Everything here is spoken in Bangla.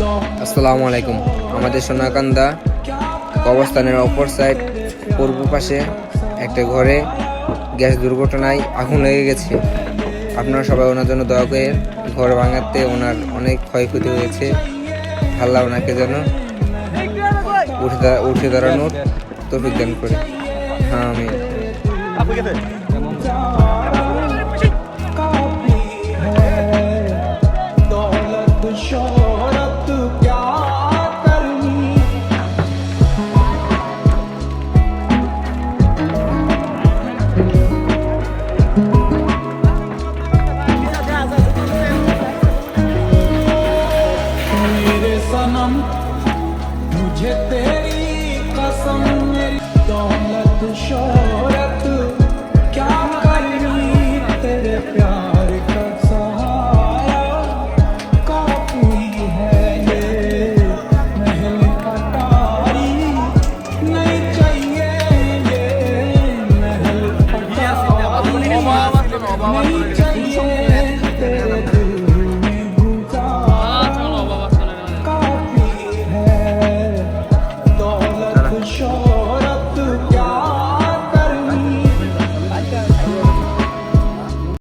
আসসালামু আলাইকুম। আমাদের সোনাকান্দা কবরস্থানের অপর সাইড পূর্ব পাশে একটা ঘরে গ্যাস দুর্ঘটনায় আগুন লেগে গেছে। আপনারা সবাই ওনার জন্য দোয়া করেন। ঘর ভাঙাতে ওনার অনেক ক্ষয়ক্ষতি হয়েছে। আল্লাহ ওনাকে যেন উঠে দাঁড়ানোর তৌফিক দান করে। হ্যাঁ, আমি मुझे तेरी कसम मेरी दौलत शोहरत क्या करनी तेरे प्यार का सहारा काफी है ये महल अटारी नहीं चाहिए ये महल अटारी नहीं चाहिए तेरे दिल में गुजारा काफी है दौलत शोहरत